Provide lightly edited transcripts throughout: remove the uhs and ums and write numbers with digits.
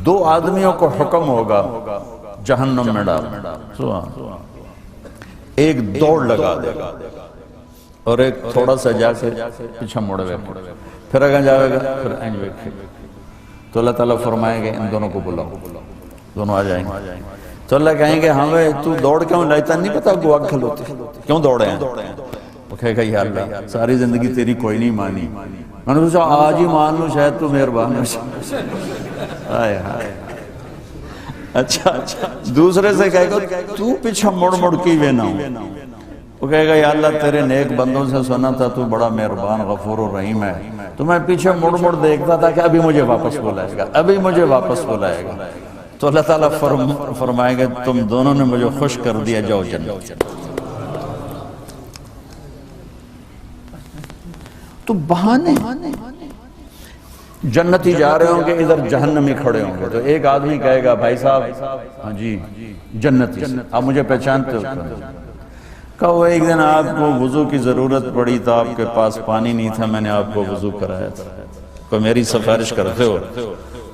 دو آدمیوں کو حکم ہوگا جہنم میں ڈال، ایک دوڑ لگا دے گا اور ایک تھوڑا سا جا کے پیچھے مڑے گا، پھر اگر جاوے گا پھر اینج ویکھے گا۔ تو اللہ تعالیٰ فرمائیں گے ان دونوں کو بلاؤ، دونوں آ جائیں گے۔ تو اللہ کہیں گے ہمیں تو دوڑ کیوں لائتا نہیں پتا گوا کھلوتے کیوں دوڑے ہیں؟ وہ کہے گا یا اللہ ساری زندگی تیری کوئی نہیں مانی، میں نے سوچا آج ہی مان لوں شاید تو مہربان ہو۔ اچھا دوسرے سے کہے گا تو پیچھے مڑ مڑ کی وے نہ ہو، وہ کہے گا یا اللہ تیرے نیک بندوں سے سنا تھا تو بڑا مہربان غفور و رحیم ہے، تو میں پیچھے مڑ مڑ دیکھتا تھا کہ ابھی مجھے واپس بلائے گا، ابھی مجھے واپس بلائے گا۔ تو اللہ تعالیٰ فرمائے گا تم دونوں نے مجھے خوش کر دیا، جاؤ جنت۔ تو بہانے جنتی جا رہے ہوں گے، ادھر جہنمی کھڑے ہوں گے، تو ایک آدمی کہے گا بھائی صاحب ہاں جی جنتی آپ مجھے پہچانتے ہو؟ کہا وہ ایک دن آپ کو وضو کی ضرورت پڑی تھا، آپ کے پاس پانی نہیں تھا، میں نے آپ کو وضو کرایا تھا، کوئی میری سفارش کرتے ہو؟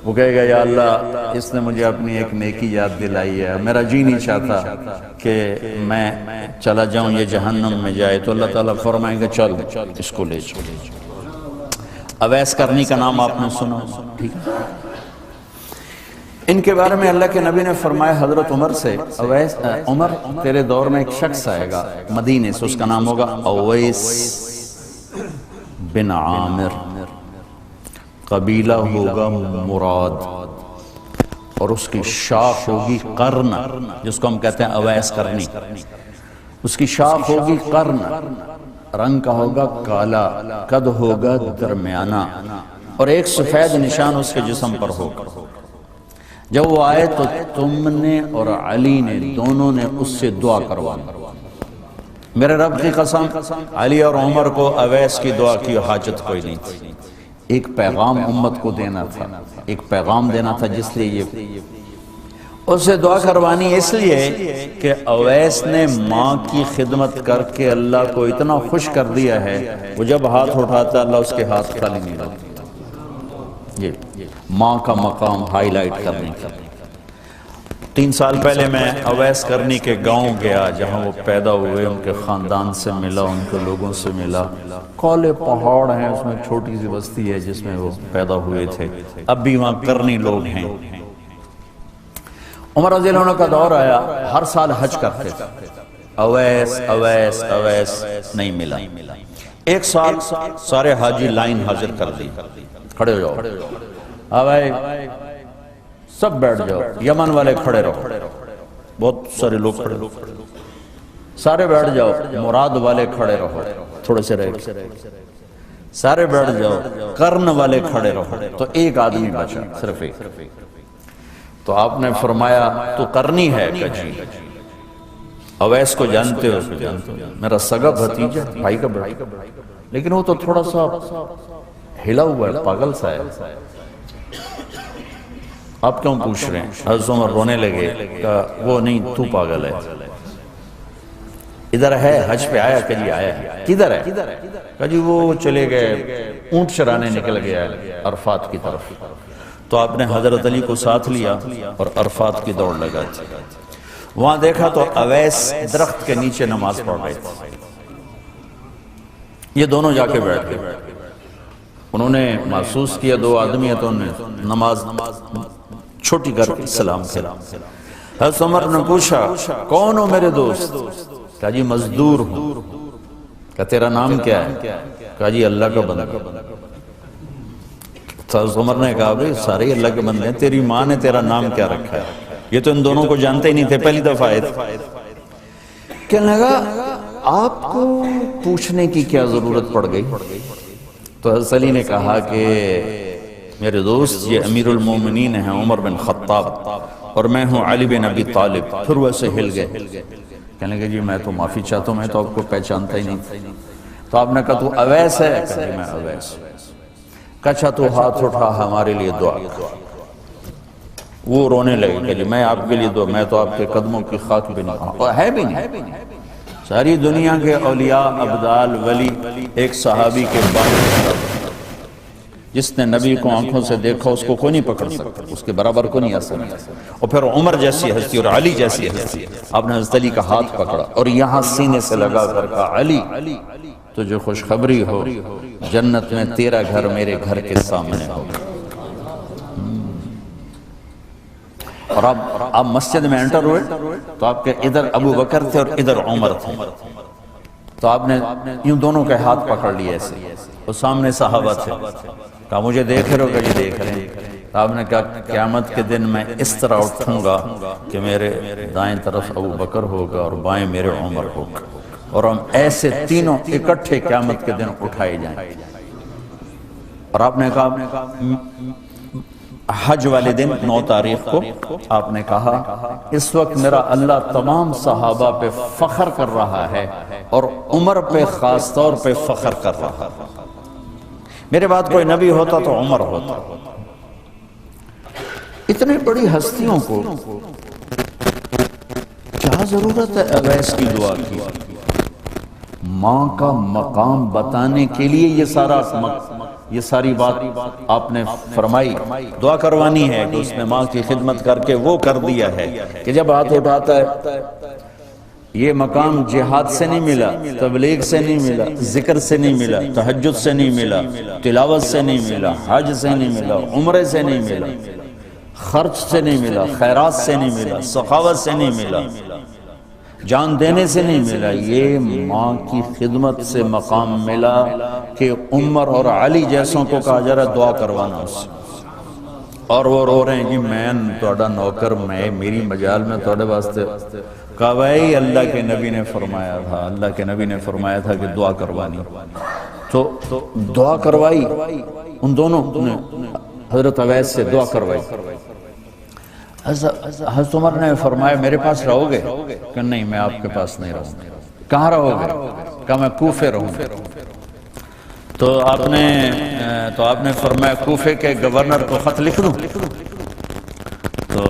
وہ کہے گا یا اللہ اس نے مجھے اپنی ایک نیکی یاد دلائی ہے، میرا جی نہیں چاہتا کہ میں چلا جاؤں یہ جہنم میں جائے۔ تو اللہ تعالیٰ فرمائیں گے چل اس کو لے چل۔ اویس کرنی کا نام آپ نے سنا، ٹھیک ہے؟ ان کے بارے میں اللہ کے نبی نے فرمایا حضرت عمر سے، اویس عمر تیرے دور میں ایک شخص آئے گا مدینے سے، اس کا نام ہوگا اویس بن عامر، قبیلہ ہوگا مراد، اور اس کی شاخ ہوگی قرن، جس کو ہم کہتے ہیں اویس کرنی، اس کی شاخ ہوگی قرن، رنگ کا ہوگا کالا، قد ہوگا درمیانہ، اور ایک سفید نشان اس کے جسم پر ہوگا۔ جب وہ آئے تو تم نے اور علی نے دونوں نے اس سے دعا کروانا۔ میرے رب کی قسم علی اور عمر کو اویس کی دعا کی حاجت کوئی نہیں تھی، ایک پیغام امت کو دینا تھا، ایک پیغام دینا تھا، جس لیے یہ اس سے دعا کروانی اس لیے کہ اویس نے ماں کی خدمت کر کے اللہ کو اتنا خوش کر دیا ہے، وہ جب ہاتھ اٹھاتا اللہ اس کے ہاتھ خالی نہیں رکھتا۔ یہ ماں کا مقام ہائی لائٹ کرنے کا۔ 3 سال پہلے میں اویس کرنی کے گاؤں گیا جہاں وہ پیدا ہوئے، ان کے خاندان سے ملا، ان کے لوگوں سے ملا۔ کالے پہاڑ ہیں، اس میں چھوٹی سی بستی ہے جس میں وہ پیدا ہوئے تھے، اب بھی وہاں کرنی لوگ ہیں۔ عمر رضی اللہ عنہ کا دور آیا، ہر سال حج کرتے تھے، اویس اویس اویس نہیں ملا۔ ایک سال سارے حاجی لائن حاضر کر دی، کھڑے ہو جاؤ، بھائی سب بیٹھ جاؤ، یمن والے کھڑے رہو، بہت سارے لوگ کھڑے، سارے بیٹھ جاؤ، مراد والے کھڑے رہو، تھوڑے سے رہ سارے بیٹھ جاؤ، قرن والے کھڑے رہو۔ تو ایک آدمی بچا، صرف ایک۔ تو آپ نے فرمایا تو کرنی ہے کہ جی اویس کو جانتے ہو؟ میرا سگا بھتیجا، بھائی کا بیٹا، لیکن وہ تو تھوڑا سا ہلا ہوا ہے، پاگل سا ہے، آپ کیوں پوچھ رہے ہیں؟ حضرت عمر رونے لگے، کہا وہ نہیں تو پاگل ہے، ادھر ہے، حج پہ آیا کہ جی آیا، کدھر ہے؟ کہا جی وہ چلے گئے، اونٹ چرانے نکل گیا عرفات کی طرف۔ تو آپ نے حضرت علی کو ساتھ لیا اور عرفات کی دوڑ لگا دی۔ وہاں دیکھا تو اویس درخت کے نیچے نماز پڑھ رہے تھے، یہ دونوں جا کے بیٹھ گئے۔ انہوں نے محسوس کیا 2 آدمی ہیں، تو انہوں نے نماز چھوٹی کر کے سلام کیا۔ حضرت عمر نے پوچھا کون ہو میرے دوست؟ کہا جی مزدور ہوں۔ کہا تیرا نام کیا ہے؟ کہا جی اللہ کا بندہ۔ حضرت عمر نے کہا بھئی سارے اللہ کے بندے ہیں، تیری ماں نے تیرا نام کیا رکھا ہے؟ یہ تو ان دونوں کو جانتے ہی نہیں تھے، پہلی دفعہ آئے تھے۔ کہنے لگا آپ کو پوچھنے کی کیا ضرورت پڑ گئی؟ تو حضرت علی نے کہا کہ میرے دوست یہ امیر المومنین ہیں عمر بن خطاب، اور میں ہوں علی بن ابی طالب۔ پھر وہ ایسے ہل گئے، کہنے لگے جی میں تو معافی چاہتا ہوں، میں تو آپ کو پہچانتا ہی نہیں۔ تو آپ نے کہا تو اویس ہے؟ کہا جی میں اویس۔ کہا تو ہاتھ اٹھا ہمارے لیے دعا۔ وہ رونے لگے کہ جی میں آپ کے لیے دعا، میں تو آپ کے قدموں کی خاک بھی نہیں، ہے بھی نہیں۔ ساری دنیا کے اولیاء، ابدال، ولی ایک صحابی کے بعد جس نے نبی کو آنکھوں سے دیکھا اس کو کوئی نہیں پکڑ سکتا، اس کے برابر کو نہیں آ سکتا۔ اور پھر عمر جیسی ہستی اور علی جیسی ہستی، آپ نے حضرت علی کا ہاتھ پکڑا اور یہاں سینے سے لگا کر کہا علی تجھے خوشخبری ہو، جنت میں تیرا گھر میرے گھر کے سامنے ہو۔ اور آپ مسجد میں انٹر ہوئے تو آپ کے ادھر ابو بکر تھے اور ادھر عمر تھے، تو آپ نے یوں دونوں کے ہاتھ پکڑ لیے ایسے، اور سامنے صحابہ تھے، کہا مجھے دیکھ رہے ہو کہ جی دیکھ رہے ہیں؟ آپ نے کہا قیامت کے دن میں اس طرح اٹھوں گا کہ میرے دائیں طرف ابو بکر ہوگا اور بائیں میرے عمر ہوگا، اور ہم ایسے تینوں اکٹھے قیامت کے دن اٹھائے جائیں۔ اور آپ نے کہا حج والے دن 9 تاریخ کو آپ نے کہا اس وقت میرا اللہ تمام صحابہ پہ فخر کر رہا ہے اور عمر پہ خاص طور پہ فخر کر رہا ہے۔ میرے بعد کوئی نبی ہوتا تو عمر ہوتا۔ اتنی بڑی ہستیوں کو کیا ضرورت ہے اویس کی دعا کی؟ ماں کا مقام بتانے کے لیے یہ ساری بات آپ نے فرمائی، دعا کروانی ہے کہ اس نے ماں کی خدمت کر کے وہ کر دیا ہے کہ جب ہاتھ اٹھاتا ہے یہ مقام جہاد سے نہیں ملا، تبلیغ سے نہیں ملا، ذکر سے نہیں ملا، تہجد سے نہیں ملا، تلاوت سے نہیں ملا، حج سے نہیں ملا، عمرے سے نہیں ملا، خرچ سے نہیں ملا، خیرات سے نہیں ملا، سخاوت سے نہیں ملا، جان دینے سے نہیں ملا، یہ ماں کی خدمت سے مقام ملا کہ عمر اور علی جیسوں کو کہا جا رہا ہے دعا کروانا اس سے۔ اور وہ رو رہے ہیں کہ میں توڑا نوکر، میں میری مجال میں توڑے واسطے کہا بھائی اللہ کے نبی نے فرمایا تھا، اللہ کے نبی نے فرمایا تھا کہ دعا کروانی، تو دعا کروائی، ان دونوں نے حضرت اویس سے دعا کروائی۔ حضرت عمر نے فرمایا میرے پاس رہو گے؟ کہ نہیں میں آپ کے پاس نہیں رہوں گا۔ کہاں رہو گے؟ کہا میں کوفے رہوں گا۔ تو آپ نے فرمایا کوفے کے گورنر کو خط لکھ دوں؟ تو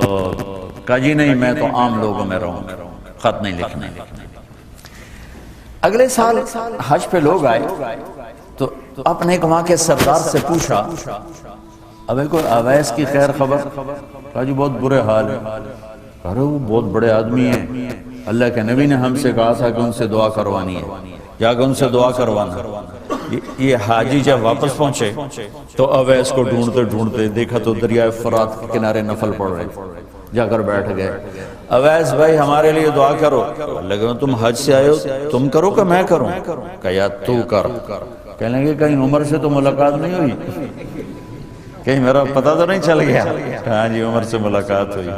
کہا جی نہیں میں تو عام لوگوں میں رہوں گا، خط نہیں لکھنا۔ اگلے سال حج پہ لوگ آئے تو اپنے ایک وہاں کے سردار سے پوچھا اب کوئی اویس کی خیر خبر؟ کہا جی بہت برے حال ہے۔ کہا رہے وہ بہت بڑے آدمی ہیں، اللہ کے نبی نے ہم سے کہا تھا کہ ان سے دعا کروانی ہے، جا کے ان سے دعا کروانا۔ یہ حاجی جب واپس پہنچے تو اویس کو ڈھونڈتے ڈھونڈتے دیکھا تو دریائے فرات کے کنارے نفل پڑھ رہے، جا کر بیٹھ گئے۔ اویس بھائی ہمارے لیے دعا کرو۔ لگا تم حج سے آئے ہو، تم کرو کہ میں کروں؟ کہا یا تو کر۔ کہنے لگے کہیں عمر سے تو ملاقات نہیں ہوئی؟ کہیں میرا پتہ تو نہیں چل گیا؟ ہاں جی عمر سے ملاقات ہوئی۔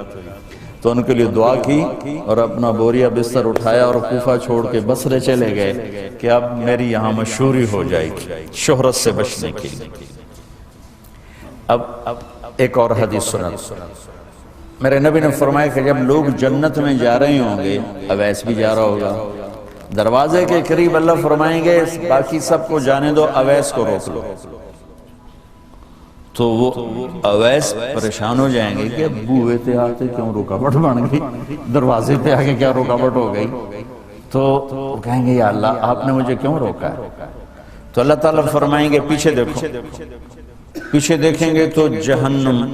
تو ان کے لیے دعا کی اور اپنا بوریا بستر اٹھایا اور کوفہ چھوڑ کے بصرے چلے گئے کہ اب میری یہاں مشہوری ہو جائے گی شہرت سے بچنے کے لیے۔ اب ایک اور حدیث سنا، میرے نبی نے فرمایا کہ جب لوگ جنت میں جا رہے ہوں گے، اویس بھی جا رہا ہوگا، دروازے کے قریب اللہ فرمائیں گے باقی سب کو جانے دو، اویس کو روک لو۔ تو وہ اویس پریشان ہو جائیں گے کہ بوئے تے آتے کیوں رکاوٹ بن گئی، دروازے پہ آگے کیا رکاوٹ ہو گئی؟ تو کہیں گے یا اللہ آپ نے مجھے کیوں روکا ہے؟ تو اللہ تعالیٰ فرمائیں گے پیچھے دیکھو، پیچھے دیکھیں گے تو جہنم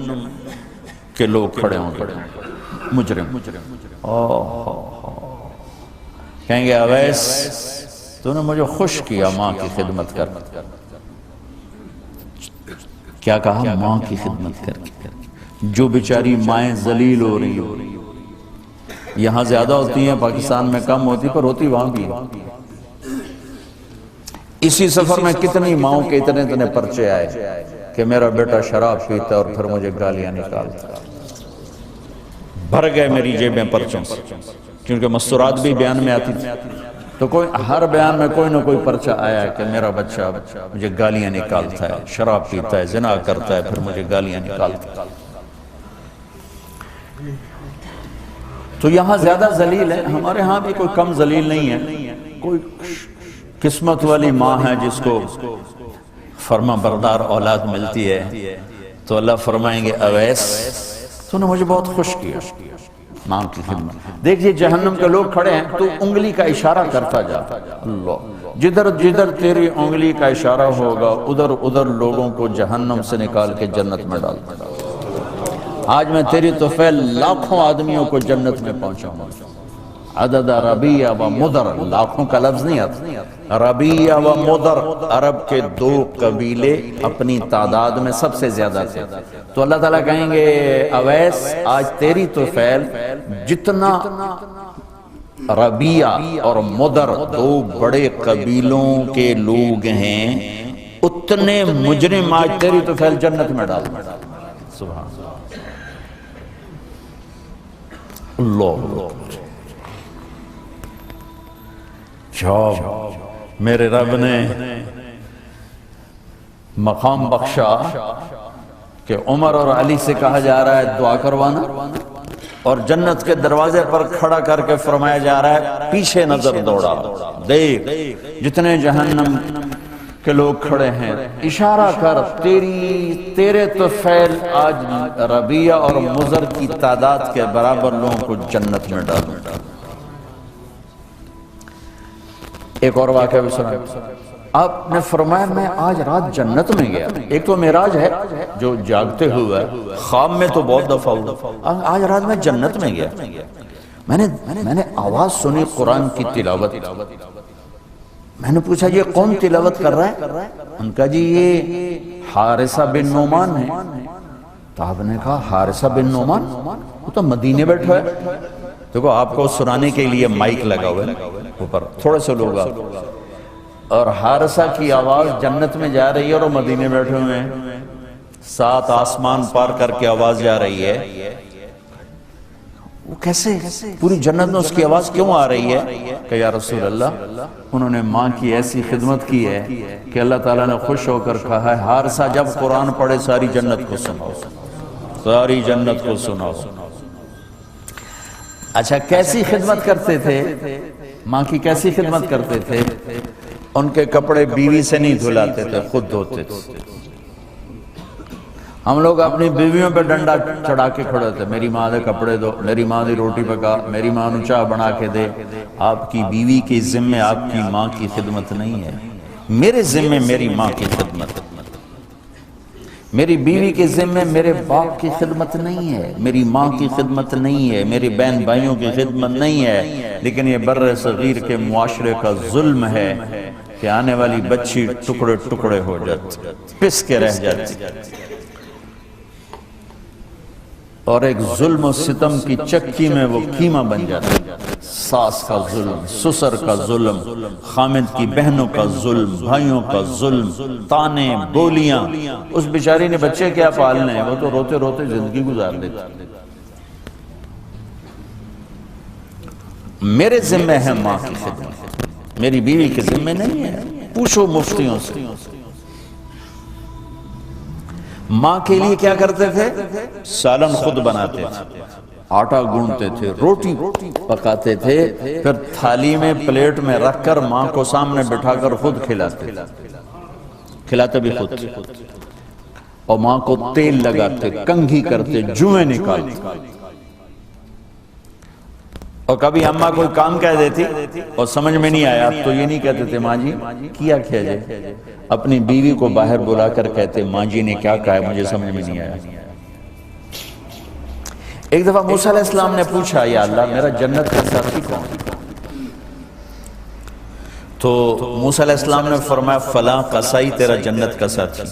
کے لوگ کھڑے ہوں گے، مجرم۔ کہیں گے اویس تو نے مجھے خوش کیا ماں کی خدمت کر۔ کیا کہا؟ ماں کی خدمت کر۔ جو بیچاری مائیں ذلیل ہو رہی ہو، یہاں زیادہ ہوتی ہیں پاکستان میں کم ہوتی پر ہوتی وہاں بھی ہے۔ اسی سفر میں کتنی ماؤں کے اتنے پرچے آئے کہ میرا بیٹا شراب پیتا اور پھر مجھے گالیاں نکالتا۔ بھر گئے میری جیبیں پرچوں سے، کیونکہ مستورات بھی بیان میں آتی تھی، تو ہر بیان میں کوئی نہ کوئی پرچہ آیا کہ میرا بچہ مجھے گالیاں نکالتا ہے، شراب پیتا ہے، زنا کرتا ہے، پھر مجھے گالیاں نکالتا ہے۔ تو یہاں زیادہ ذلیل ہے، ہمارے ہاں بھی کوئی کم ذلیل نہیں ہے، کوئی قسمت والی ماں ہے جس کو فرما بردار اولاد ملتی ہے، تو اللہ فرمائیں گے اویس تو نے مجھے بہت خوش کیا ماں کی خدمت۔ دیکھئے جہنم کے لوگ کھڑے ہیں تو انگلی کا اشارہ کرتا جا، اللہ جدھر جدھر تیری انگلی کا اشارہ ہوگا ادھر ادھر لوگوں کو جہنم سے نکال کے جنت میں ڈال دوں گا۔ آج میں تیری طفیل لاکھوں آدمیوں کو جنت میں پہنچاؤں گا۔ عدد ربیہ و مدر، لاکھوں کا لفظ نہیں آتا، ربیہ و مدر عرب کے دو قبیلے اپنی تعداد میں سب سے زیادہ تھے، تو اللہ تعالیٰ کہیں گے اویس آج تیری طفیل جتنا ربیہ اور مدر دو بڑے قبیلوں کے لوگ ہیں اتنے مجرم آج تیری طفیل جنت میں ڈال دیں۔ سبحان اللہ، جب میرے رب نے مقام بخشا کہ عمر اور علی سے کہا جا رہا ہے دعا کروانا، اور جنت کے دروازے پر کھڑا کر کے فرمایا جا رہا ہے پیچھے نظر دوڑا، دیکھ جتنے جہنم کے لوگ کھڑے ہیں، اشارہ کر تیرے طفیل آج ربیہ اور مضر کی تعداد کے برابر لوگوں کو جنت میں ڈالوں۔ ایک اور واقعہ بھی سنا، آپ نے فرمایا میں آج رات جنت میں گیا، ایک تو معراج ہے جو جاگتے ہوئے خواب میں تو بہت دفعہ ہوا، آج رات میں جنت میں گیا، میں نے آواز سنی قرآن کی تلاوت، میں نے پوچھا یہ کون تلاوت کر رہا ہے؟ ان کا جی یہ حارثہ بن نعمان ہے۔ تو آپ نے کہا حارثہ بن نعمان وہ تو مدینے بیٹھا ہے، دیکھو آپ کو سنانے کے لیے مائک لگا ہوا ہے اوپر، تھوڑے سے لوگ آپ، اور حارثہ کی آواز جنت میں جا رہی ہے اور وہ مدینے بیٹھے ہوئے ہیں، 7 آسمان پار کر کے آواز جا رہی ہے، وہ کیسے پوری جنت میں اس کی آواز کیوں آ رہی ہے؟ کہ یا رسول اللہ انہوں نے ماں کی ایسی خدمت کی ہے کہ اللہ تعالیٰ نے خوش ہو کر کہا ہے حارثہ جب قرآن پڑھے ساری جنت کو سناؤ، ساری جنت کو سناؤ۔ اچھا کیسی خدمت کرتے تھے؟ ماں کی کیسی خدمت کرتے تھے؟ ان کے کپڑے بیوی سے نہیں دھلاتے تھے، خود دھوتے تھے۔ ہم لوگ اپنی بیویوں پہ ڈنڈا چڑھا کے کھڑے تھے، میری ماں دے کپڑے دو، میری ماں دی روٹی پکا، میری ماں نو چاہ بنا کے دے۔ آپ کی بیوی کے ذمہ آپ کی ماں کی خدمت نہیں ہے، میرے ذمہ میری ماں کی خدمت، میری بیوی کے ذمہ میرے باپ کی خدمت نہیں ہے، میری ماں کی خدمت نہیں ہے، میری بہن بھائیوں کی خدمت نہیں ہے، لیکن یہ بر صغیر کے معاشرے کا ظلم ہے کہ آنے والی بچی ٹکڑے ٹکڑے ہو جاتی، پس کے رہ جاتی، اور ایک ظلم و ستم کی چکی میں وہ قیمہ بن جاتا، ساس کا ظلم، سسر کا ظلم، خامد کی بہنوں کا ظلم، بھائیوں کا ظلم، تانے بولیاں، اس بیچاری نے بچے کیا پالنے ہیں، وہ تو روتے روتے زندگی گزار دیتی۔ میرے ذمہ ہے ماں کی خدمت، میری بیوی کے ذمہ نہیں ہے، پوچھو مفتیوں سے۔ ماں کے لیے کیا کرتے تھے؟ سالن خود بناتے تھے، آٹا گونڈتے تھے، روٹی پکاتے تھے، پھر تھالی میں پلیٹ میں رکھ کر ماں کو سامنے بٹھا کر خود کھلاتے بھی خود، اور ماں کو تیل لگاتے، کنگھی کرتے، جوئیں نکالتے، اور کبھی اماں کوئی کام کہہ دیتی اور سمجھ میں نہیں آیا تو یہ نہیں کہتے تھے ماں جی کیا جائے، اپنی بیوی کو باہر بلا کر کہتے ماں جی نے کیا کہا ہے مجھے سمجھ میں نہیں آیا۔ ایک دفعہ موسیٰ علیہ السلام نے پوچھا یا اللہ میرا جنت کا ساتھی کون؟ تو موسیٰ علیہ السلام نے فرمایا فلاں قصائی تیرا جنت کا ساتھی۔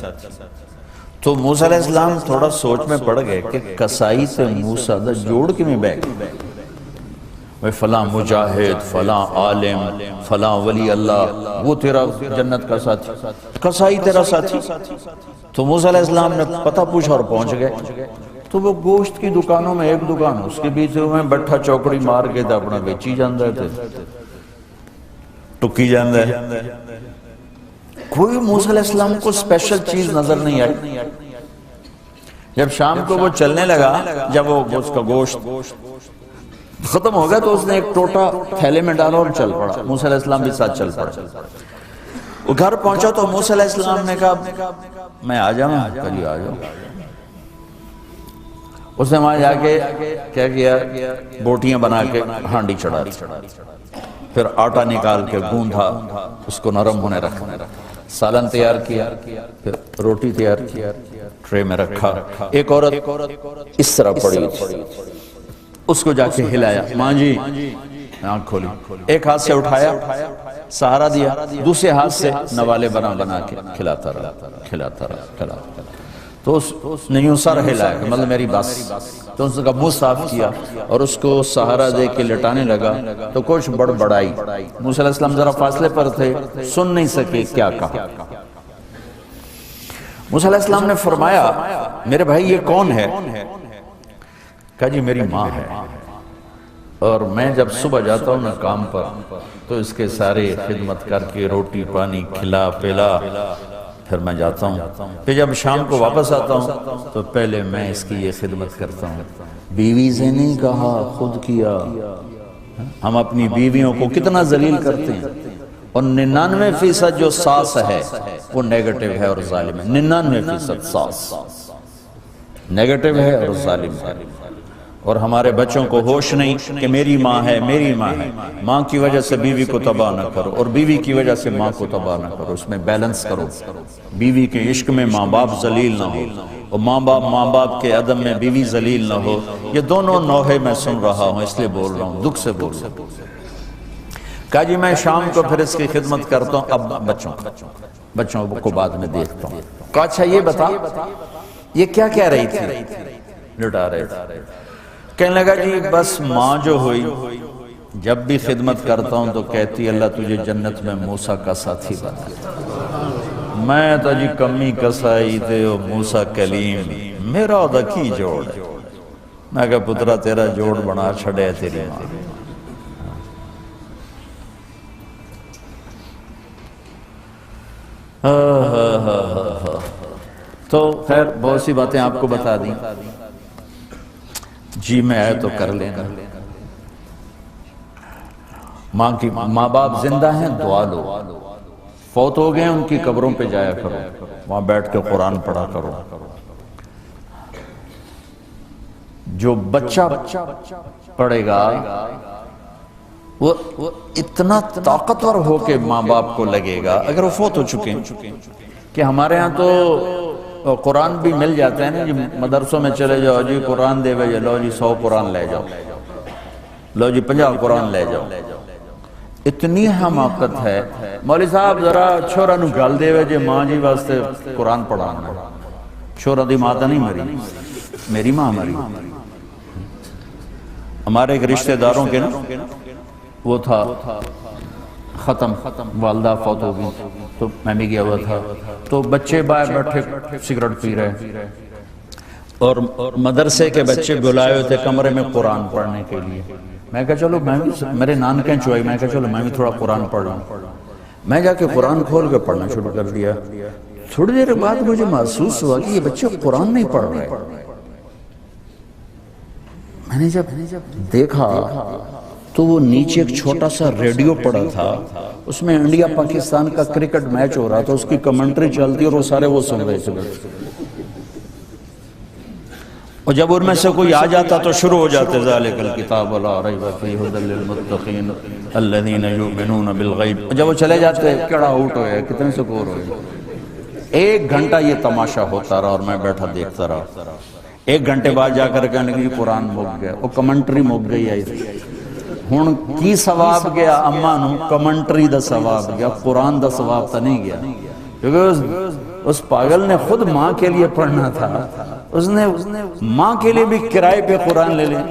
تو موسیٰ علیہ السلام تھوڑا سوچ میں پڑ گئے کہ قصائی سے موسیٰ دا جوڑ کے میں بیٹھ فلاں مجاہد، فلاں عالم، فلاں ولی اللہ وہ تیرا جنت کا ساتھی، قصائی تیرا ساتھی۔ تو موسیٰ علیہ السلام نے پتہ پوچھا اور پہنچ گئے، تو وہ گوشت کی دکانوں میں ایک دکان اس کے بیچ میں بٹھا چوکڑی مار کے تھا اپنا بیچی جاندہ تھے، ٹکی جاندہ ہے، کوئی موسیٰ علیہ السلام کو سپیشل چیز نظر نہیں آئی۔ جب شام کو وہ چلنے لگا، جب وہ اس کا گوشت ختم ہو گیا تو اس نے ایک ٹوٹا تھیلے میں ڈالا اور چل پڑا، موسیٰ علیہ السلام بھی ساتھ چل پڑا۔ وہ گھر پہنچا تو موسیٰ علیہ السلام نے کہا میں آ جاؤں، کلی آ جاؤں۔ اس نے وہاں جا کے کیا کیا، بوٹیاں بنا کے ہانڈی چڑھا دی، پھر آٹا نکال کے گوندھا، اس کو نرم ہونے رکھا، سالن تیار کیا، پھر روٹی تیار کیا، ٹرے میں رکھا۔ ایک عورت اس طرح پڑی تھی، اس کو جا کے ہلایا، ماں جی، آنکھ کھولی، ایک ہاتھ سے اٹھایا، سہارا دیا، دوسرے ہاتھ سے نوالے بنا کے کھلاتا رہا۔ تو اس نے یوں سر ہلایا کہ مطلب میری بس، تو اس کا منہ صاف کیا اور اس کو سہارا دے کے لٹانے لگا، تو کچھ بڑبڑائی۔ موسیٰ علیہ السلام ذرا فاصلے پر تھے، سن نہیں سکے کیا کہا۔ موسیٰ علیہ السلام نے فرمایا، میرے بھائی یہ کون ہے؟ کہا جی میری ماں ہے، اور میں جب صبح جاتا ہوں نا کام پر تو اس کے سارے خدمت کر کے روٹی پانی کھلا پلا پھر میں جاتا ہوں، پھر جب شام کو واپس آتا ہوں تو پہلے میں اس کی یہ خدمت کرتا ہوں۔ بیوی سے نہیں کہا، خود کیا۔ ہم اپنی بیویوں کو کتنا ذلیل کرتے ہیں، اور 99% جو ساس ہے وہ نیگیٹو ہے اور ظالم ہے۔ 99% ساس نیگیٹو ہے اور ظالم ہے، اور ہمارے بچوں کو ہوش نہیں کہ میری ماں ہے، میری ماں ہے۔ ماں کی وجہ سے بیوی کو تباہ نہ کرو، اور بیوی کی وجہ سے ماں کو تباہ نہ کرو، اس میں بیلنس کرو۔ بیوی کے عشق میں ماں باپ ذلیل نہ ہو، اور ماں باپ کے عدم میں بیوی ذلیل نہ ہو۔ یہ دونوں نوحے میں سن رہا ہوں، اس لیے بول رہا ہوں، دکھ سے بول رہا ہوں۔ کہا جی میں شام کو پھر اس کی خدمت کرتا ہوں، اب بچوں کو بعد میں دیکھتا ہوں۔ کہا اچھا یہ بتا، یہ کیا کہہ رہی تھی؟ لٹا رہے تھے۔ کہنے لگا جی بس ماں جو ہوئی، جب بھی خدمت کرتا ہوں تو کہتی اللہ تجھے جنت میں موسیٰ کا ساتھی بنا۔ میں تو جی کمی کسائی تے موسیٰ کلیم، میرا دا کی جوڑ ہے۔ میں کہا پترا تیرا جوڑ بنا چھڑے تیری ماں۔ تو خیر بہت سی باتیں آپ کو بتا دیں، جی میں آئے تو کر لینا۔ ماں باپ زندہ ہیں، دعا لو، فوت ہو گئے ان کی قبروں پہ جایا کرو، وہاں بیٹھ کے قرآن پڑھا کرو۔ جو بچہ پڑھے گا وہ اتنا طاقتور ہو کے ماں باپ کو لگے گا، اگر وہ فوت ہو چکے ہیں۔ کہ ہمارے ہاں تو قرآن بھی مل جاتا ہے نا جی، مدرسوں میں چلے جاؤ جی قرآن دے بھائی، لو جی 100 قرآن لے جاؤ، لو جی 50 قرآن لے جاؤ۔ اتنی حماقت ہے، مولوی صاحب ذرا چھوڑا نو گل دے جی ماں جی واسطے قرآن پڑھانا، چھوڑا دی ماں تا نہیں مری، میری ماں مری۔ ہمارے ایک رشتہ داروں کے نا وہ تھا ختم، والدہ فوت ہو گئی، تو میں بھی گیا ہوا تھا، تو بچے باہر بیٹھے سگریٹ پی رہے، اور مدرسے کے بچے بلائے ہوئے تھے کمرے میں قرآن پڑھنے کے لیے۔ میں کہا چلو میں بھی، میرے نانکیں چوئی، میں کہا چلو میں بھی تھوڑا قرآن پڑھ رہا ہوں۔ میں جا کے قرآن کھول کے پڑھنا شروع کر دیا۔ تھوڑی دیر بعد مجھے محسوس ہوا کہ یہ بچے قرآن نہیں پڑھ رہے۔ میں نے جب دیکھا تو وہ نیچے ایک چھوٹا سا ریڈیو پڑا تھا، اس میں انڈیا پاکستان کا کرکٹ میچ ہو رہا تھا، اس کی کمنٹری چلتی اور وہ سارے وہ سن رہے تھے۔ اور جب ان میں سے کوئی آ جاتا تو شروع ہو جاتے ذالک الکتاب لا ریب فیہ ھدی للمتقین الذین یؤمنون بالغیب۔ جب وہ چلے جاتے کیڑا آؤٹ ہوئے، کتنے سکور ہوئے۔ 1 گھنٹہ یہ تماشا ہوتا رہا اور میں بیٹھا دیکھتا رہا۔ 1 گھنٹے بعد جا کر کہنے لگی قرآن مک گیا، وہ کمنٹری مک گئی آئی تھی۔ ہن کی ثواب گیا اما نو، کمنٹری دا ثواب گیا، قرآن دا ثواب تا نہیں گیا، کیونکہ اس پاگل نے خود ماں کے لیے پڑھنا تھا، اس نے ماں کے لیے بھی کرائے پہ قرآن لے لیں۔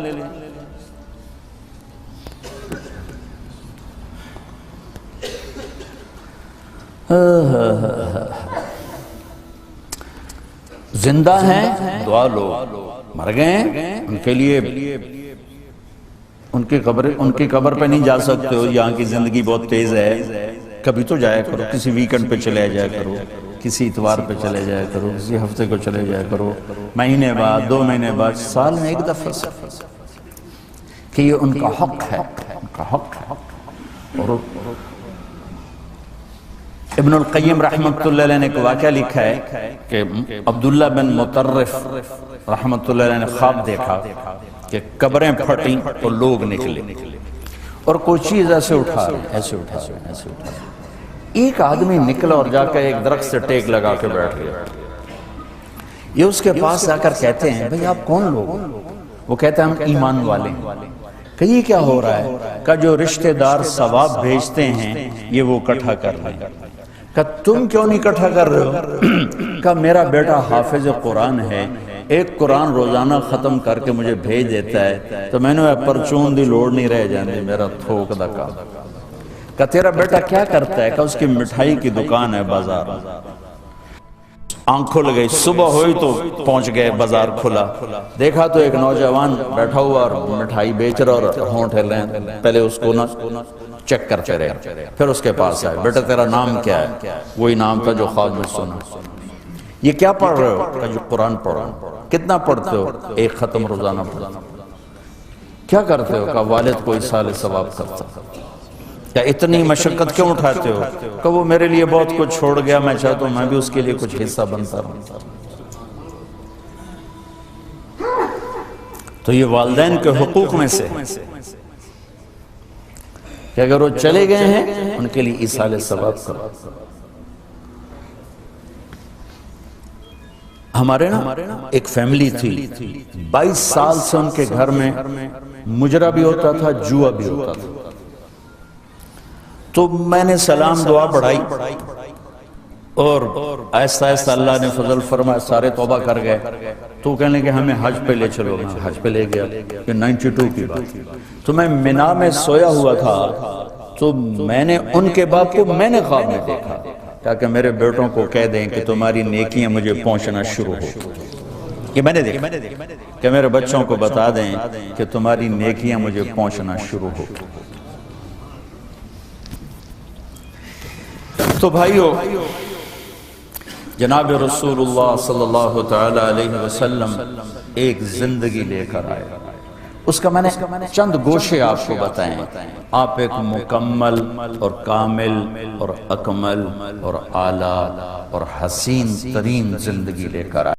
زندہ ہیں دعا لو، مر گئے ان کے لیے ان کی قبر پہ نہیں جا سکتے ہو، یہاں کی زندگی بہت تیز ہے، کبھی تو جایا کرو، کسی ویکنڈ پہ چلے جایا کرو، کسی اتوار پہ چلے جایا کرو، کسی ہفتے کو چلے جایا کرو، مہینے بعد 2 مہینے بعد، سال میں 1 دفعہ سے، کہ یہ ان کا حق ہے، ان کا حق ہے۔ اور ابن القیم رحمت اللہ علیہ نے ایک واقعہ لکھا ہے کہ عبداللہ بن مطرف رحمت اللہ علیہ نے خواب دیکھا کہ قبریں پھٹیں اور لوگ نکلے، اور کوئی چیز ایسے اٹھا رہے ہیں، ایسے اٹھا رہے ہیں، ایسے اٹھا رہے ہیں۔ ایک آدمی نکلا اور جا کر ایک درخت سے ٹیک لگا کے بیٹھ گیا۔ یہ اس کے پاس جا کر کہتے ہیں بھئی آپ کون لوگ؟ وہ کہتے ہیں ہم ایمان والے ہیں۔ کہ یہ کیا ہو رہا ہے؟ کہ جو رشتہ دار ثواب بھیجتے ہیں یہ وہ اکٹھا کر رہے ہیں۔ کہ تم کیوں نہیں اکٹھا کر رہے ہو؟ کہ میرا بیٹا حافظ قرآن ہے، ایک قرآن روزانہ ختم کر کے مجھے بھیج دیتا ہے، تو میں نے پرچون دی لوڑ نہیں رہ جانے میرا تھوک دکا۔ کہ تیرا بیٹا کیا کرتا ہے؟ کہ اس کی مٹھائی کی دکان ہے بازار۔ آنکھ کھل گئی، صبح ہوئی تو پہنچ گئے، بازار کھلا، دیکھا تو ایک نوجوان بیٹھا ہوا اور مٹھائی بیچ رہا اور ہونٹ ہل رہے ہیں۔ پہلے اس کو نا چیک کرتے رہے، پھر اس کے پاس آئے، بیٹا تیرا نام کیا ہے؟ وہی نام تھا جو خواب میں سنا۔ یہ کیا پڑھ رہے ہو؟ کہ جو قرآن پڑھ رہا ہوں۔ کتنا پڑھتے ہو؟ ایک ختم روزانہ پڑھتا ہوں۔ کیا کرتے ہو؟ کہ والد کو ایصال ثواب کرتا۔ کیا اتنی مشقت کیوں اٹھاتے ہو؟ کہ وہ میرے لیے بہت کچھ چھوڑ گیا، میں چاہتا ہوں میں بھی اس کے لیے کچھ حصہ بنتا رہوں۔ تو یہ والدین کے حقوق میں سے کہ اگر وہ چلے گئے ہیں ان کے لیے ایصال ثواب کرو۔ ہمارے نا ایک فیملی تھی، 22 سال سے ان کے گھر میں مجرا بھی ہوتا تھا، جوا بھی ہوتا تھا۔ تو میں نے سلام دعا پڑھائی اور آہستہ آہستہ اللہ نے فضل فرمایا، سارے توبہ کر گئے۔ تو کہنے کہ ہمیں حج پہ لے چلو، حج پہ لے گیا۔ یہ 92 کی بات۔ تو میں منا میں سویا ہوا تھا، تو میں نے ان کے باپ کو میں نے خواب میں دیکھا، تاکہ میرے بیٹوں کو کہہ دیں کہ تمہاری نیکیاں مجھے پہنچنا شروع ہو۔ یہ میں نے دیکھا کہ میرے بچوں کو بتا دیں کہ تمہاری نیکیاں مجھے پہنچنا شروع ہو۔ تو بھائیو، جناب رسول اللہ صلی اللہ تعالی علیہ وسلم ایک زندگی لے کر آئے۔ اس کا میں نے چند گوشے آپ کو بتائیں۔ آپ ایک مکمل اور کامل اور اکمل اور اعلیٰ اور حسین ترین زندگی لے کر